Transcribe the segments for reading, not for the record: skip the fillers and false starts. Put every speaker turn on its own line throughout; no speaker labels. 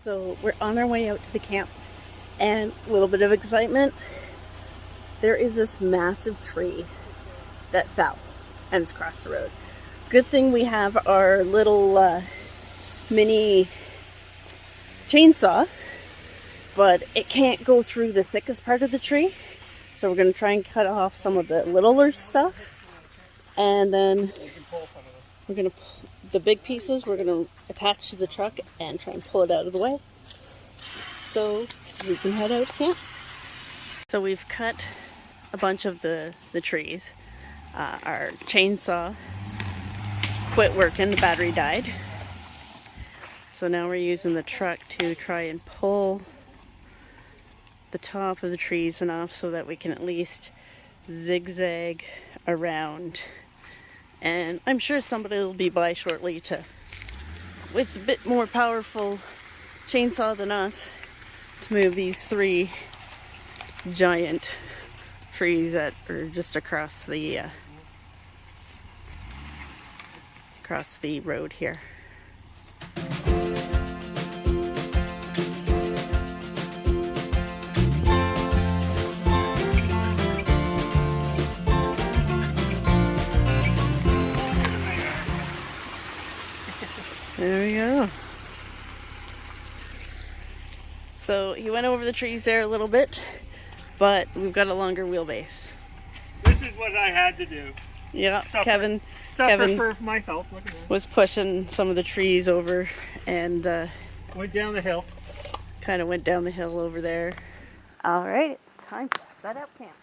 So we're on our way out to the camp, and a little bit of excitement. There is this massive tree that fell and it's across the road. Good thing we have our little mini chainsaw, but it can't go through the thickest part of the tree. So we're going to try and cut off some of the littler stuff, and then we're going to the big pieces we're going to attach to the truck and try and pull it out of the way so we can head out to camp. So we've cut a bunch of the trees. Our chainsaw quit working, the battery died. So now we're using the truck to try and pull the top of the trees enough so that we can at least zigzag around. And I'm sure somebody will be by shortly with a bit more powerful chainsaw than us to move these 3 giant trees that are just across the road here. There we go. So he went over the trees there a little bit, but we've got a longer wheelbase.
This is what I had to do.
Yeah, Kevin
for my help.
Was pushing some of the trees over and
went down the hill.
Kind of went down the hill over there. All right, it's time to set up camp.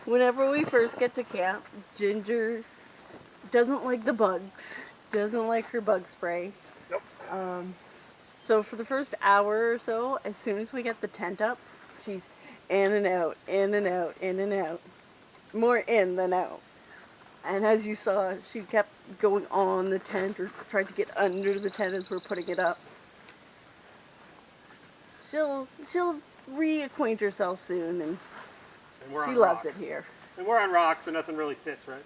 Whenever we first get to camp, Ginger doesn't like the bugs, doesn't like her bug spray.
Nope.
So for the first hour or so, as soon as we get the tent up, she's in and out, in and out, in and out. More in than out. And as you saw, she kept going on the tent or tried to get under the tent as we're putting it up. She'll reacquaint herself soon, and she loves it here.
And we're on rocks, so nothing really fits, right?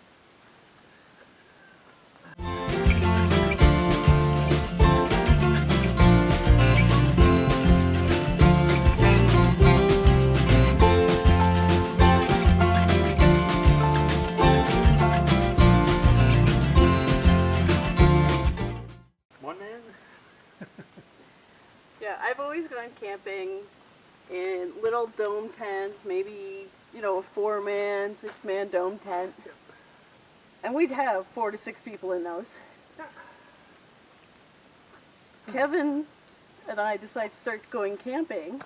One man?
Yeah, I've always gone camping in little dome tents, maybe, a 4-man, 6-man dome tent. Yep. And we'd have 4 to 6 people in those. Yeah. Kevin and I decided to start going camping.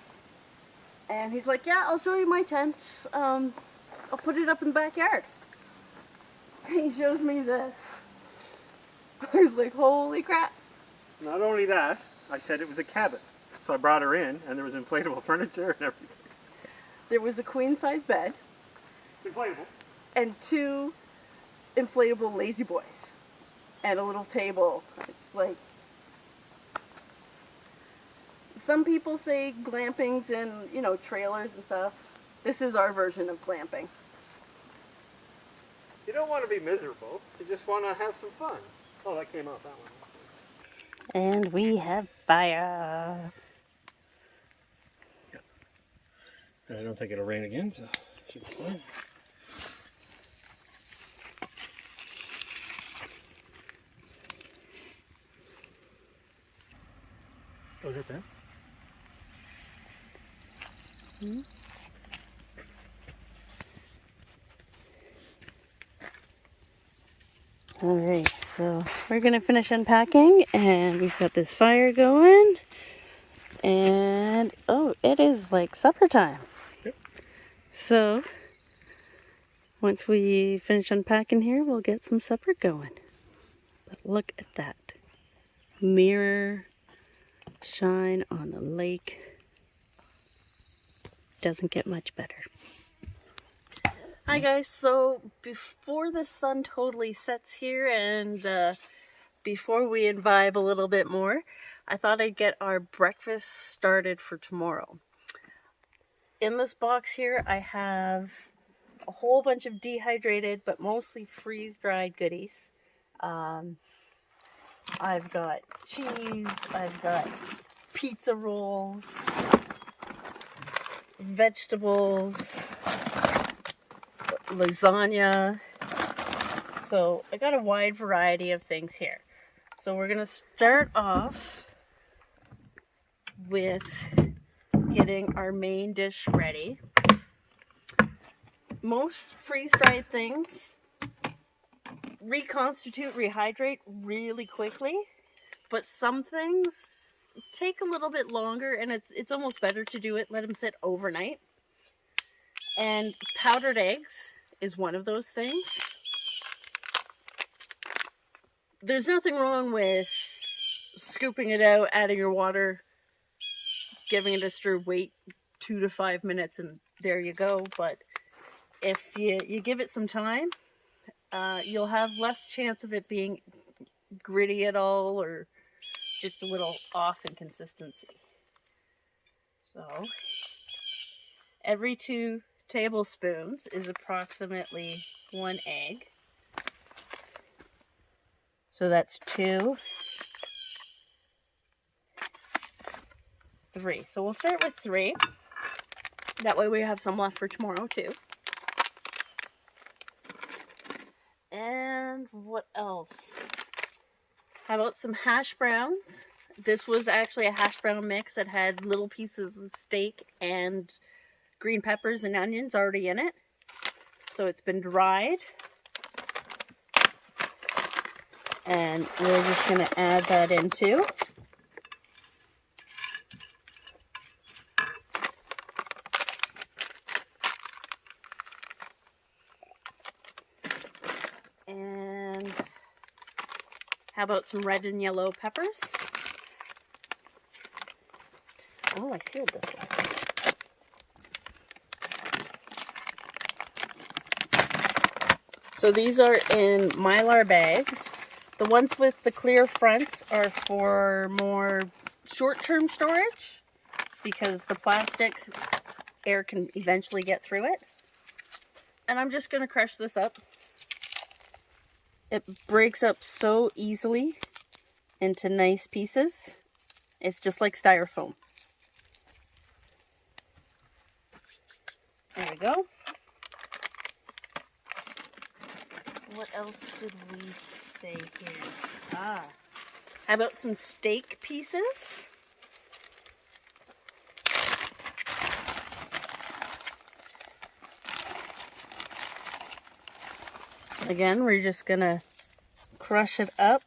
And he's like, yeah, I'll show you my tent. I'll put it up in the backyard. And he shows me this. I was like, holy crap.
Not only that, I said it was a cabin. So I brought her in, and there was inflatable furniture and everything.
There was a queen-size bed.
Inflatable.
And 2 inflatable lazy boys. And a little table. It's like... Some people say glamping's in, trailers and stuff. This is our version of glamping.
You don't want to be miserable. You just want to have some fun. Oh, that came off, that one.
And we have fire.
I don't think it'll rain again, so it should be fine. Was it there?
Hmm? All right, so we're gonna finish unpacking, and we've got this fire going, and oh, it is like supper time.
Yep.
So once we finish unpacking here, we'll get some supper going. But look at that mirror shine on the lake. Doesn't get much better. Hi guys, so before the sun totally sets here and before we imbibe a little bit more, I thought I'd get our breakfast started for tomorrow. In this box here I have a whole bunch of dehydrated but mostly freeze-dried goodies. I've got cheese, I've got pizza rolls, vegetables, lasagna. So I got a wide variety of things here. So we're gonna start off with getting our main dish ready. Most freeze-dried things reconstitute, rehydrate really quickly, but some things take a little bit longer, and it's almost better to do it, let them sit overnight. And powdered eggs is one of those things. There's nothing wrong with scooping it out, adding your water, giving it a stir, wait 2 to 5 minutes, and there you go. But if you give it some time, you'll have less chance of it being gritty at all or just a little off in consistency. So every 2 tablespoons is approximately 1 egg. So that's 2, 3. So we'll start with 3. That way we have some left for tomorrow too. And what else? How about some hash browns? This was actually a hash brown mix that had little pieces of steak and green peppers and onions already in it. So it's been dried. And we're just going to add that in too. And how about some red and yellow peppers? Oh, I sealed this one. So these are in Mylar bags. The ones with the clear fronts are for more short-term storage because the plastic air can eventually get through it. And I'm just going to crush this up. It breaks up so easily into nice pieces. It's just like styrofoam. There we go. What else did we say here? How about some steak pieces? Again, we're just gonna crush it up.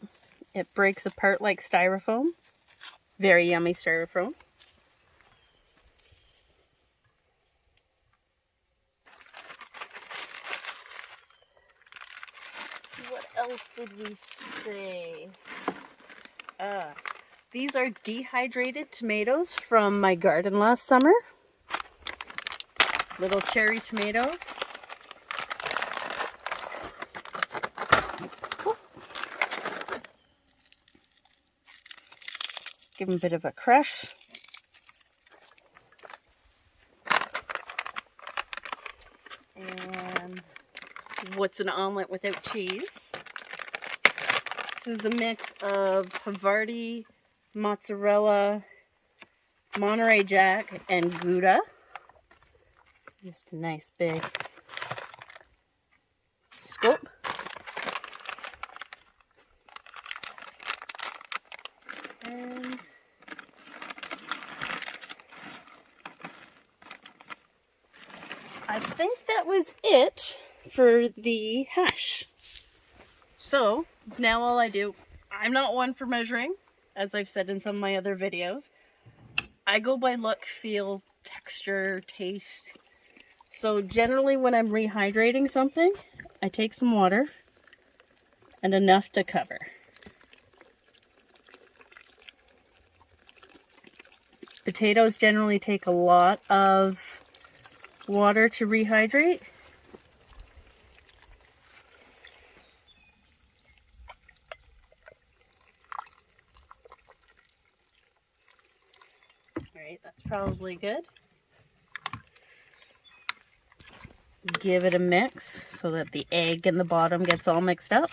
It breaks apart like styrofoam. Very yummy styrofoam. What else did we say? These are dehydrated tomatoes from my garden last summer. Little cherry tomatoes. Give them a bit of a crush. And what's an omelet without cheese? This is a mix of Havarti, mozzarella, Monterey Jack, and Gouda. Just a nice big scoop. And I think that was it for the hash. So now all I do, I'm not one for measuring, as I've said in some of my other videos. I go by look, feel, texture, taste. So generally when I'm rehydrating something, I take some water and enough to cover. Potatoes generally take a lot of water to rehydrate. Alright, that's probably good. Give it a mix so that the egg in the bottom gets all mixed up.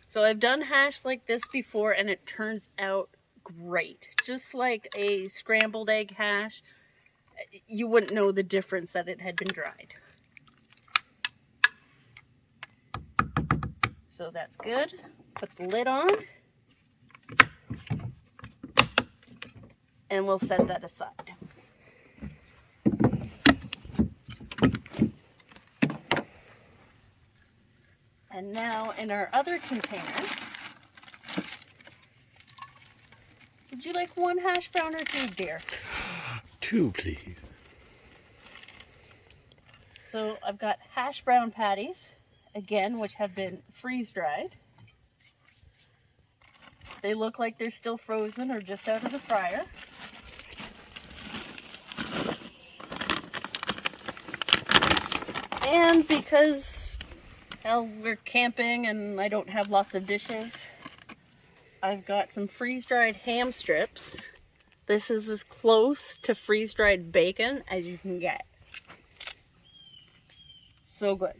So I've done hash like this before and it turns out great. Just like a scrambled egg hash, you wouldn't know the difference that it had been dried. So that's good. Put the lid on. And we'll set that aside. And now in our other container, would you like 1 hash brown or 2, dear?
2, please.
So I've got hash brown patties, again, which have been freeze-dried. They look like they're still frozen or just out of the fryer. And because, well, we're camping and I don't have lots of dishes, I've got some freeze-dried ham strips. This is as close to freeze-dried bacon as you can get. So good.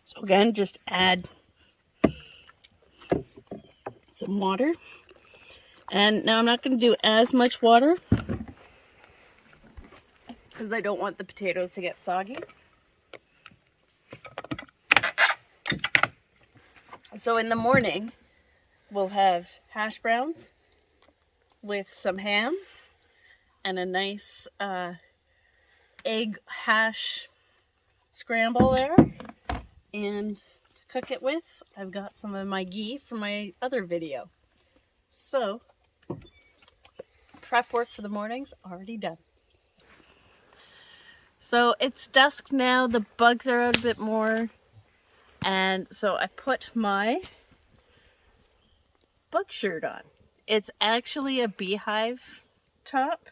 So again, just add some water. And now I'm not going to do as much water because I don't want the potatoes to get soggy. So in the morning, we'll have hash browns with some ham and a nice egg hash scramble there. And to cook it with, I've got some of my ghee from my other video. So, prep work for the morning's already done. So it's dusk now, the bugs are out a bit more. And so I put my bug shirt on. It's actually a beehive top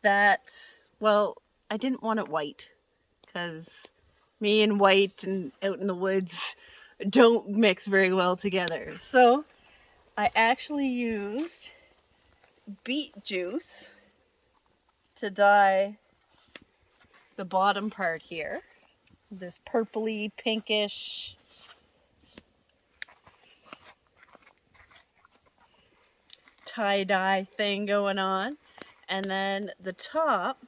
that, well, I didn't want it white because me and white and out in the woods don't mix very well together. So I actually used beet juice to dye the bottom part here. This purpley, pinkish tie-dye thing going on. And then the top,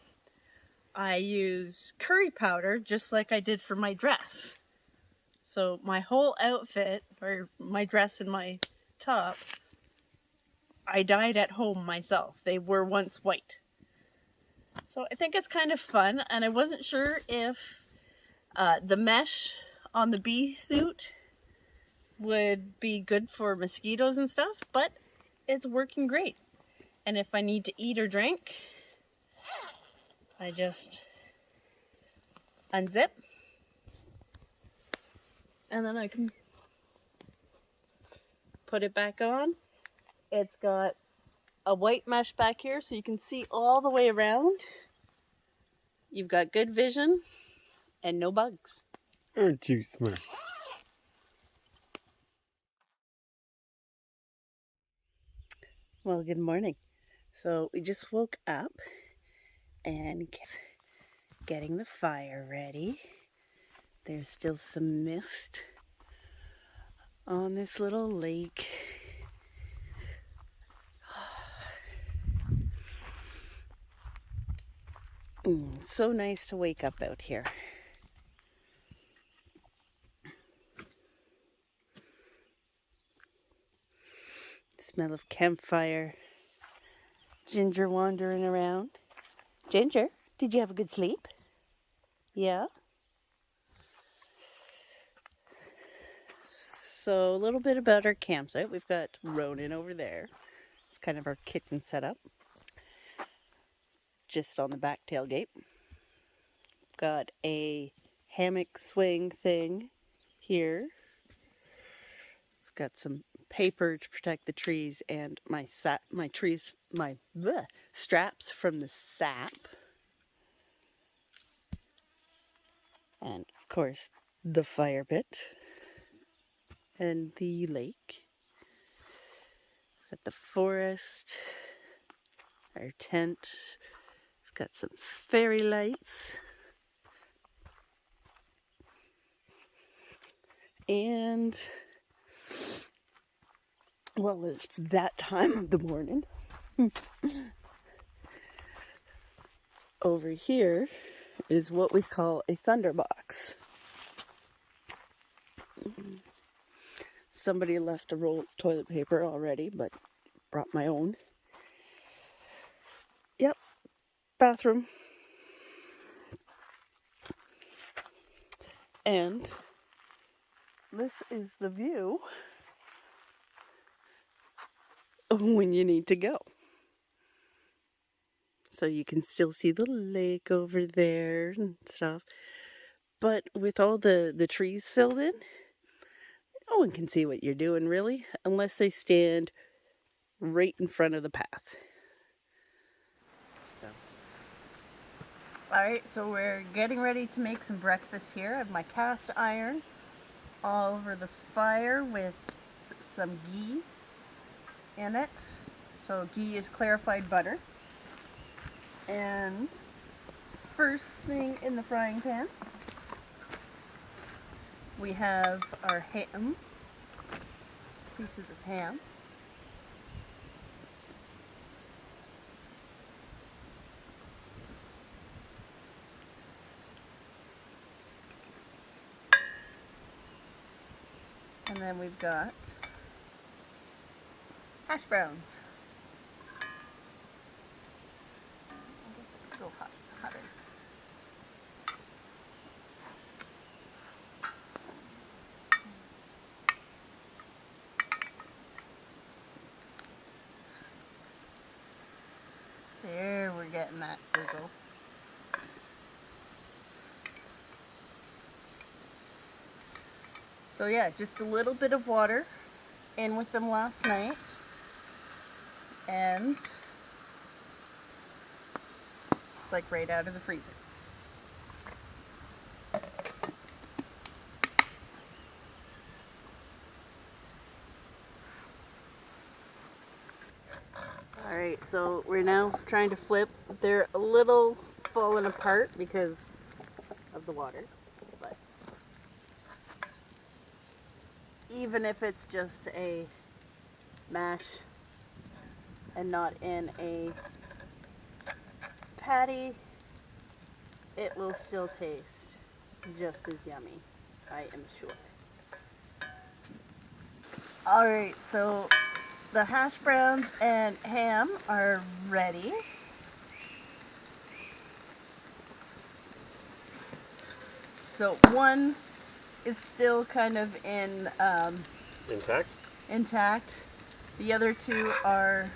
I use curry powder just like I did for my dress. So my whole outfit, or my dress and my top, I dyed at home myself. They were once white. So I think it's kind of fun, and I wasn't sure if the mesh on the bee suit would be good for mosquitoes and stuff, but it's working great. And if I need to eat or drink, I just unzip and then I can put it back on. It's got a white mesh back here so you can see all the way around. You've got good vision and no bugs.
Aren't you smart?
Well, good morning. So we just woke up and getting the fire ready. There's still some mist on this little lake. So nice to wake up out here. Smell of campfire. Ginger wandering around. Ginger, did you have a good sleep? Yeah? So a little bit about our campsite. We've got Ronan over there. It's kind of our kitchen setup. Just on the back tailgate. Got a hammock swing thing here. I've got some paper to protect the trees and my straps from the sap. And of course, the fire pit and the lake. Got the forest, our tent. We've got some fairy lights. And, well, it's that time of the morning. Over here is what we call a thunderbox. Somebody left a roll of toilet paper already, but brought my own. Yep, bathroom. And this is the view when you need to go. So you can still see the lake over there and stuff. But with all the trees filled in, no one can see what you're doing really, unless they stand right in front of the path. So. Alright, so we're getting ready to make some breakfast here. I have my cast iron all over the fire with some ghee in it. So ghee is clarified butter. And first thing in the frying pan, we have our ham, pieces of ham. And then we've got hash browns. Go hotter. There, we're getting that sizzle. So yeah, just a little bit of water in with them last night. And it's like right out of the freezer. Alright, so we're now trying to flip. They're a little falling apart because of the water. But even if it's just a mash and not in a patty, it will still taste just as yummy, I am sure. Alright, so the hash browns and ham are ready. So one is still kind of intact. The other two are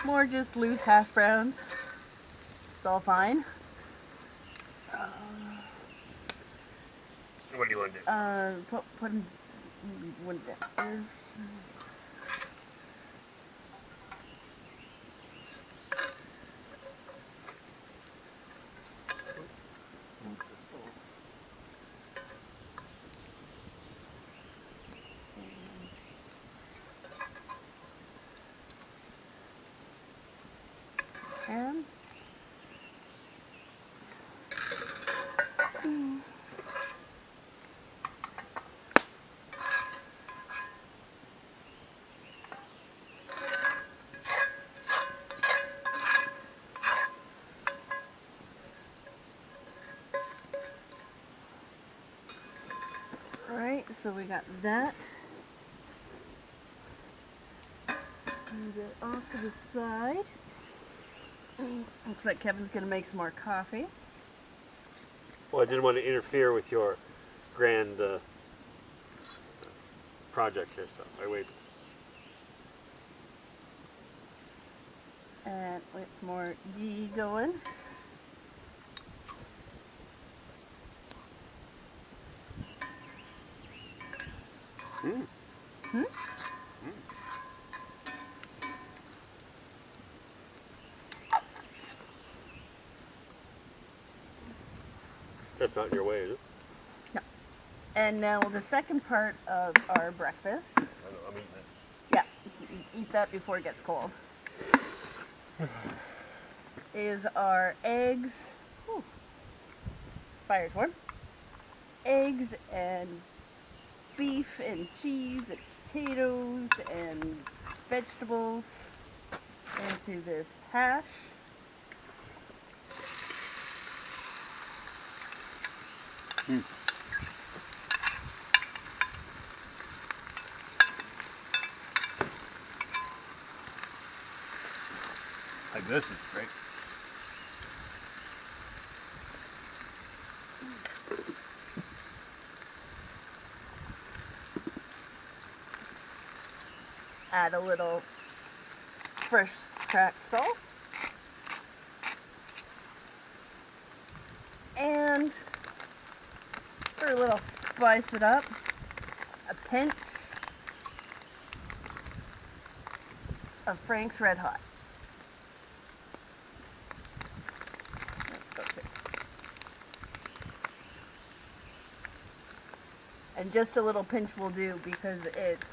more just loose hash browns. It's all fine.
What do you want to do?
Put them one there. And Alright, so we got that. Move it off to the side. Looks like Kevin's gonna make some more coffee.
Well, I didn't want to interfere with your grand project here, so I waited.
And with more ghee going.
Mm.
Hmm?
That's not in your way, is it?
No. And now the second part of our breakfast.
I know, I'm eating it.
Yeah, eat that before it gets cold. Is our eggs. Ooh, fire's warm. Eggs and beef and cheese and potatoes and vegetables into this hash.
Mm.
Like this is great.
Add a little fresh cracked salt. And for a little spice it up, a pinch of Frank's Red Hot. Let's go too. And just a little pinch will do because it's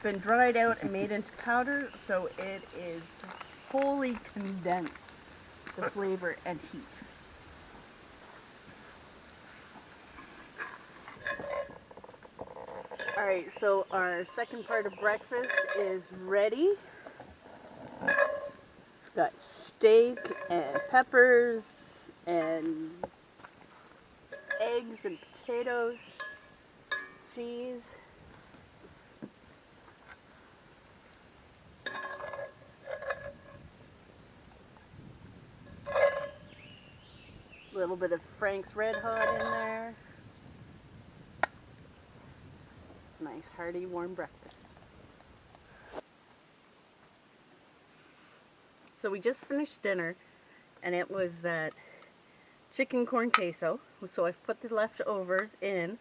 been dried out and made into powder, so it is wholly condensed the flavor and heat. Alright, so our second part of breakfast is ready. Got steak and peppers and eggs and potatoes, cheese. A little bit of Frank's Red Hot in there. Nice hearty warm breakfast. So we just finished dinner and it was that chicken corn queso. So I've put the leftovers in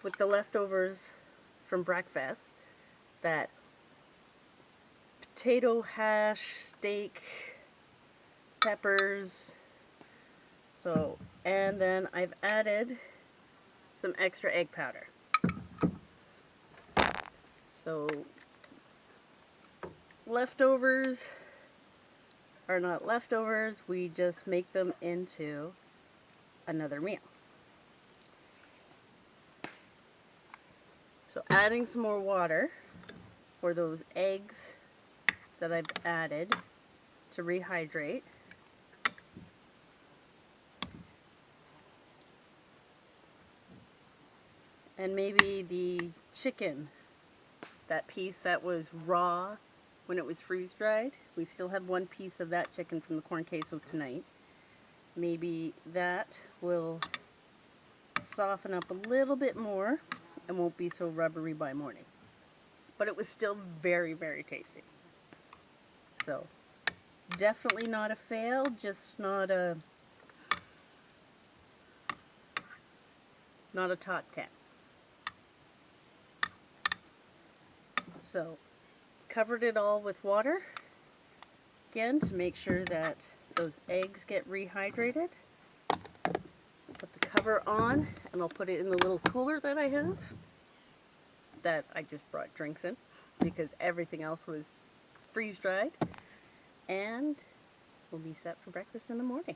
with the leftovers from breakfast. That potato hash, steak, peppers. So, and then I've added some extra egg powder. So, leftovers are not leftovers, we just make them into another meal. So adding some more water for those eggs that I've added to rehydrate. And maybe the chicken, that piece that was raw when it was freeze dried. We still have one piece of that chicken from the corn queso tonight. Maybe that will soften up a little bit more and won't be so rubbery by morning. But it was still very, very tasty. So, definitely not a fail, just not a top 10. So, covered it all with water, again, to make sure that those eggs get rehydrated. Put the cover on, and I'll put it in the little cooler that I have, that I just brought drinks in, because everything else was freeze-dried, and we'll be set for breakfast in the morning.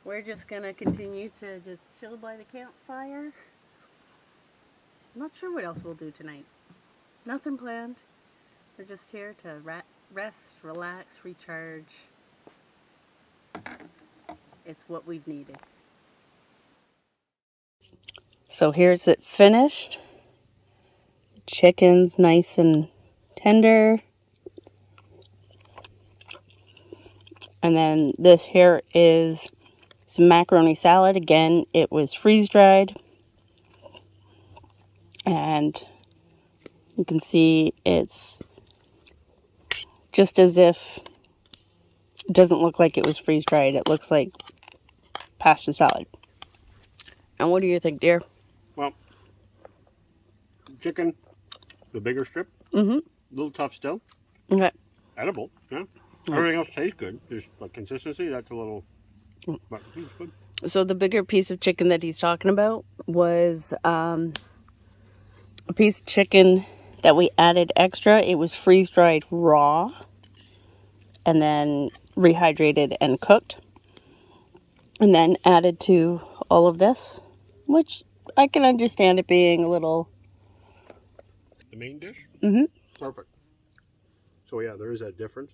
We're just going to continue to just chill by the campfire. I'm not sure what else we'll do tonight. Nothing planned. We're just here to rest, relax, recharge. It's what we've needed. So here's it finished. Chicken's nice and tender. And then this here is some macaroni salad. Again, it was freeze-dried. And you can see it's just as if it doesn't look like it was freeze-dried. It looks like pasta salad. And what do you think, dear?
Well, chicken, the bigger strip,
Mm-hmm.
a little tough still,
Okay.
edible. Yeah, everything else tastes good. Just like consistency, that's a little. But it's good.
So the bigger piece of chicken that he's talking about was a piece of chicken that we added extra. It was freeze-dried raw and then rehydrated and cooked. And then added to all of this, which I can understand it being a little...
The main dish.
Mm-hmm.
Perfect. So yeah, there is that difference.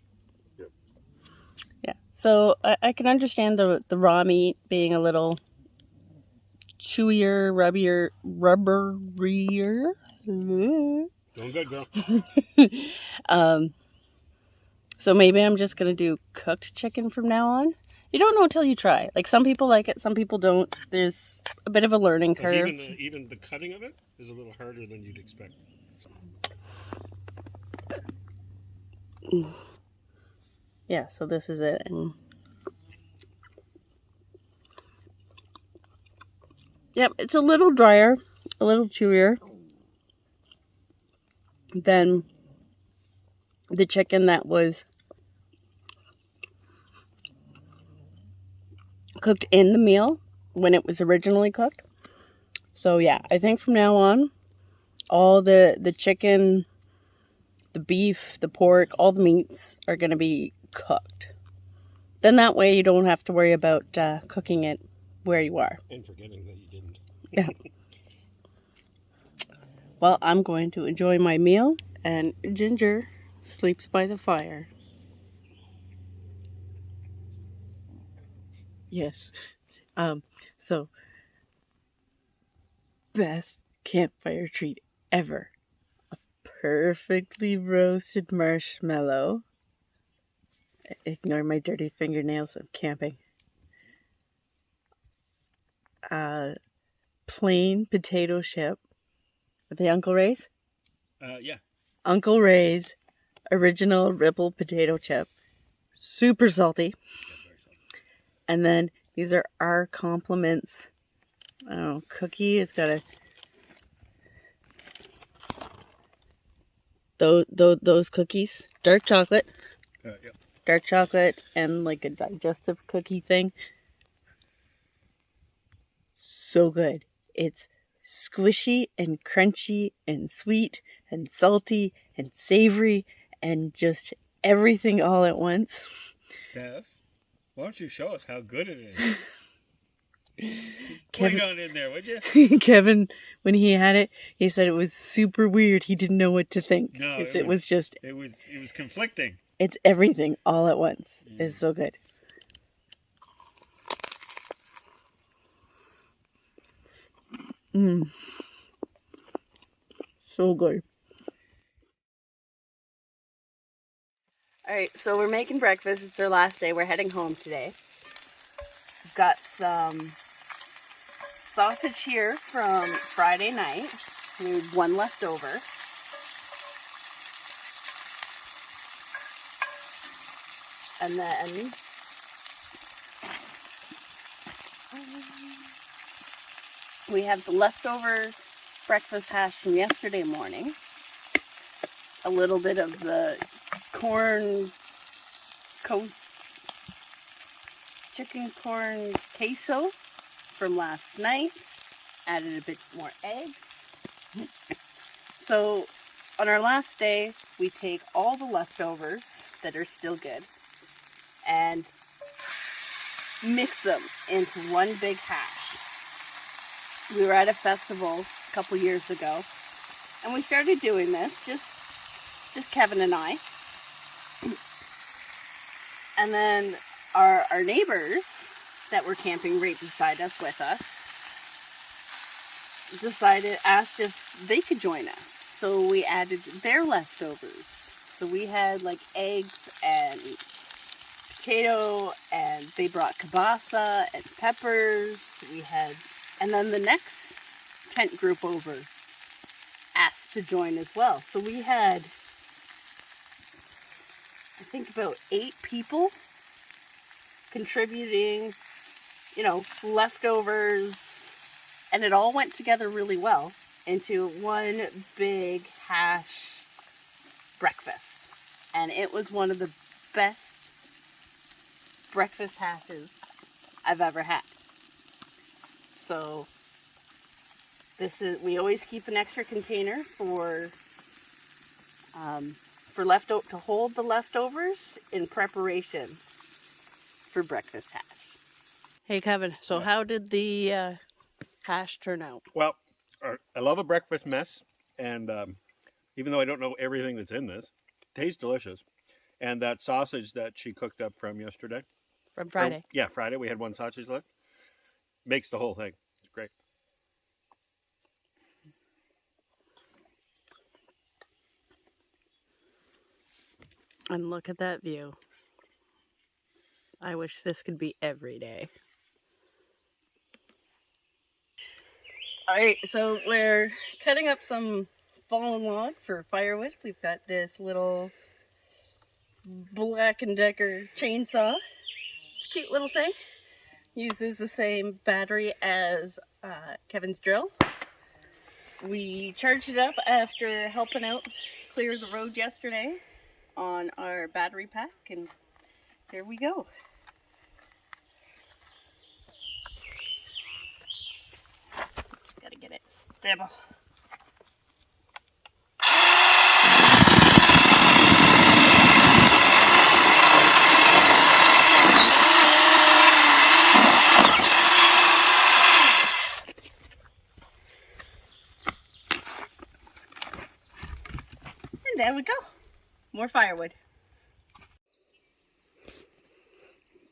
Yeah. So I can understand the raw meat being a little chewier, rubberier.
Doing good, girl.
So maybe I'm just going to do cooked chicken from now on. You don't know until you try. Like, some people like it, some people don't. There's a bit of a learning
Like
curve.
even the cutting of it is a little harder than you'd expect.
Yeah, so this is it. And yep, it's a little drier, a little chewier than the chicken that was cooked in the meal when it was originally cooked. So yeah, I think from now on, all the chicken, the beef, the pork, all the meats are going to be cooked. Then that way you don't have to worry about cooking it where you are.
And forgetting that you didn't.
Yeah. Well, I'm going to enjoy my meal, and Ginger sleeps by the fire. Yes. So, best campfire treat ever. A perfectly roasted marshmallow. Ignore my dirty fingernails of camping. Plain potato chip. Are they Uncle Ray's?
Yeah.
Uncle Ray's original Ripple potato chip. Super salty. And then these are our compliments. Oh, cookie. It's got those cookies. Dark chocolate.
Yeah.
Dark chocolate and like a digestive cookie thing. So good. It's squishy and crunchy and sweet and salty and savory and just everything all at once.
Steph, why don't you show us how good it is?
Kevin,
Wait on in there, would you?
Kevin, when he had it, he said it was super weird. He didn't know what to think.
No,
'Cause it was just,
it was conflicting.
it's everything all at once. It's so good. So good. Alright, so we're making breakfast. It's our last day. We're heading home today. We've got some sausage here from Friday night. We had one left over. And then we have the leftover breakfast hash from yesterday morning. A little bit of the chicken corn queso from last night. Added a bit more eggs. So on our last day, we take all the leftovers that are still good and mix them into one big hash. We were at a festival a couple years ago, and we started doing this, just Kevin and I. And then our neighbors that were camping right beside us with us asked if they could join us. So we added their leftovers. So we had like eggs and potato, and they brought kielbasa and peppers. And then the next tent group over asked to join as well. So we had, I think, about 8 people contributing, leftovers, and it all went together really well into one big hash breakfast. And it was one of the best breakfast hashes I've ever had. So we always keep an extra container to hold the leftovers in preparation for breakfast hash. Hey Kevin, so how did the hash turn out?
Well, I love a breakfast mess, and even though I don't know everything that's in this, it tastes delicious. And that sausage that she cooked up from yesterday.
From Friday.
Friday. We had one sausage left. Makes the whole thing. It's great.
And look at that view. I wish this could be every day. Alright, so we're cutting up some fallen log for firewood. We've got this little Black & Decker chainsaw. It's a cute little thing. Uses the same battery as Kevin's drill. We charged it up after helping out clear the road yesterday on our battery pack, and there we go. Just gotta get it stable. And there we go. More firewood.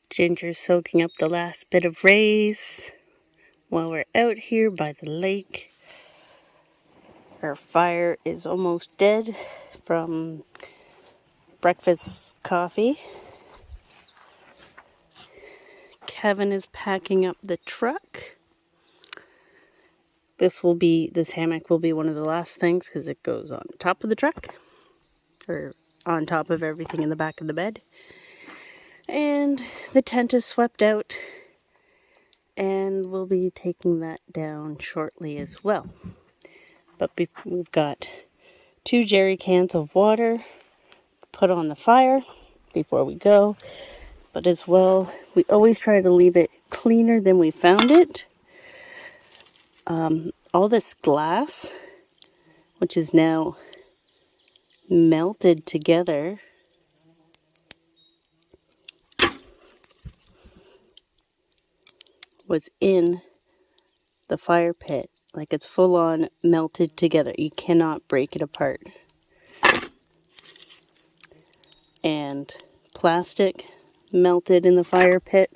Ginger's soaking up the last bit of rays while we're out here by the lake. Our fire is almost dead from breakfast coffee. Kevin is packing up the truck. This hammock will be one of the last things because it goes on top of the truck, or on top of everything in the back of the bed. And the tent is swept out, and we'll be taking that down shortly as well. But we've got 2 jerry cans of water put on the fire before we go. But as well, we always try to leave it cleaner than we found it. All this glass, which is now melted together, was in the fire pit. Like, it's full on melted together. You cannot break it apart. And plastic melted in the fire pit.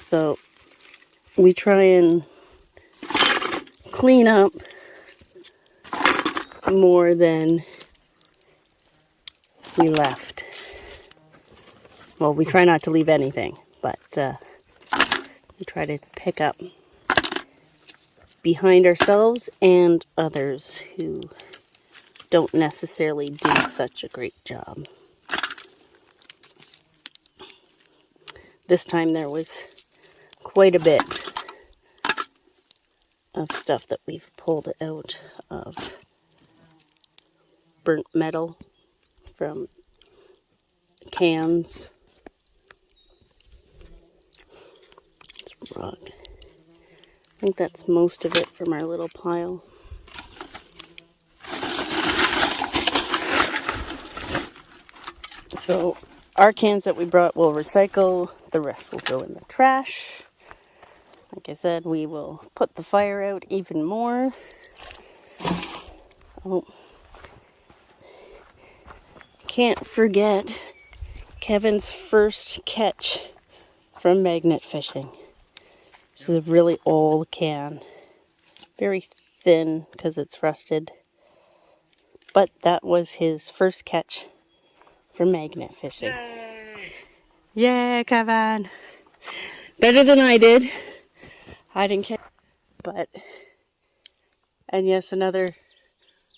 So we try and clean up more than we left. Well, we try not to leave anything, but we try to pick up behind ourselves and others who don't necessarily do such a great job. This time there was quite a bit of stuff that we've pulled out of burnt metal from cans. It's rug. I think that's most of it from our little pile. So our cans that we brought we'll recycle, the rest will go in the trash. Like I said, we will put the fire out even more. Oh, can't forget Kevin's first catch from magnet fishing. This is a really old can. Very thin because it's rusted. But that was his first catch for magnet fishing.
Yay!
Yeah, Kevin. Better than I did. I didn't catch. But, and yes, another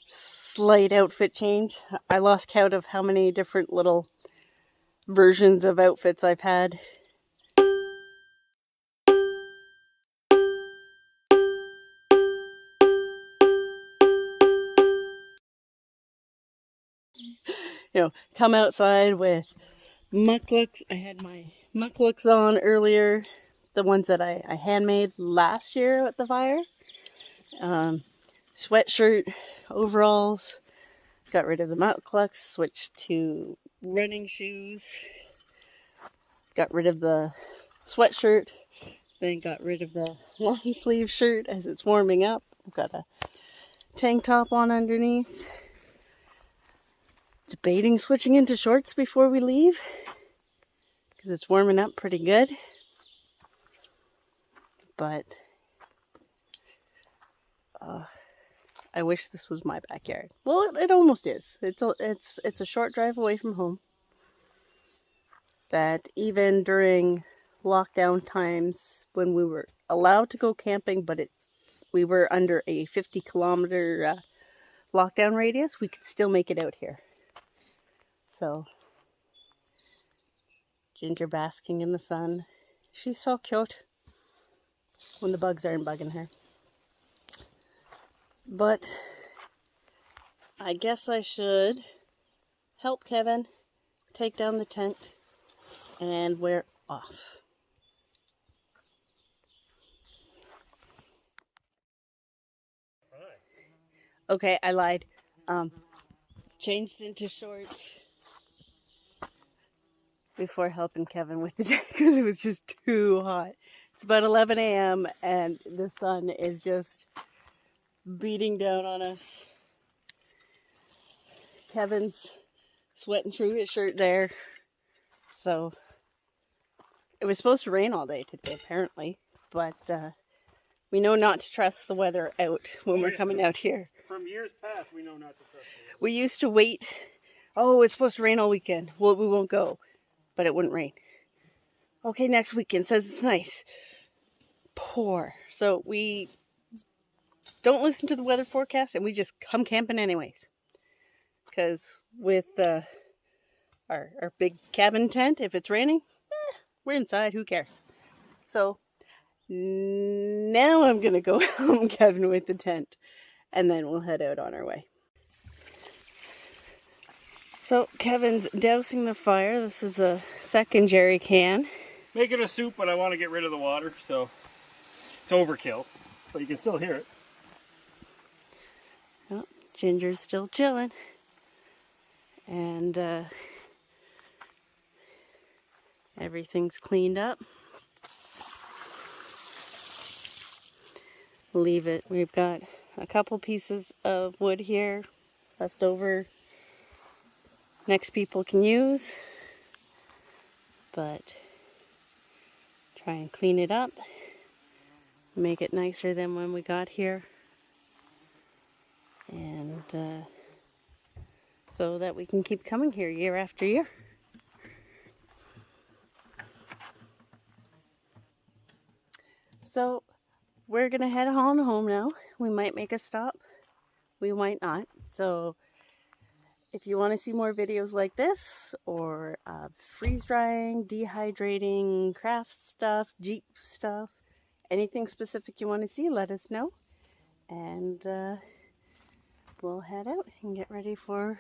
slight outfit change. I lost count of how many different little versions of outfits I've had. Come outside with mucklucks. I had my mucklucks on earlier, the ones that I handmade last year at the fire. Sweatshirt, overalls. Got rid of the mucklucks, switched to running shoes. Got rid of the sweatshirt, then got rid of the long sleeve shirt as it's warming up. I've got a tank top on underneath. Debating switching into shorts before we leave because it's warming up pretty good. But I wish this was my backyard. Well, it almost is. It's a short drive away from home. That even during lockdown times when we were allowed to go camping, but we were under a 50-kilometer lockdown radius, we could still make it out here. So, Ginger basking in the sun. She's so cute when the bugs aren't bugging her. But I guess I should help Kevin take down the tent and we're off. Okay, I lied. Changed into shorts before helping Kevin with the tent because it was just too hot. It's about 11 a.m. and the sun is just beating down on us. Kevin's sweating through his shirt there. So it was supposed to rain all day today, apparently. But we know not to trust the weather out when we're coming out here.
From years past, we know not to trust it.
We used to wait. Oh, it's supposed to rain all weekend. Well, we won't go. But it wouldn't rain. Okay, next weekend says it's nice. Pour. So we don't listen to the weather forecast and we just come camping anyways. Because with our big cabin tent, if it's raining, we're inside, who cares? So now I'm going to go home, Kevin, with the tent. And then we'll head out on our way. So Kevin's dousing the fire. This is a second jerry can.
Making a soup, but I want to get rid of the water, so it's overkill. But you can still hear it.
Well, Ginger's still chilling. And everything's cleaned up. Leave it. We've got a couple pieces of wood here left over. Next people can use. But try and clean it up. Make it nicer than when we got here. And so that we can keep coming here year after year. So we're going to head on home now. We might make a stop. We might not. So if you want to see more videos like this, or freeze drying, dehydrating, craft stuff, Jeep stuff, anything specific you want to see, let us know. And we'll head out and get ready for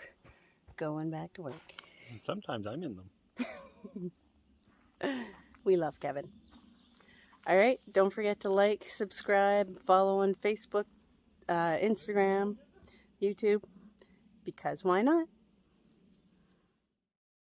going back to work.
And sometimes I'm in them.
We love Kevin. All right, don't forget to like, subscribe, follow on Facebook, Instagram, YouTube, because why not?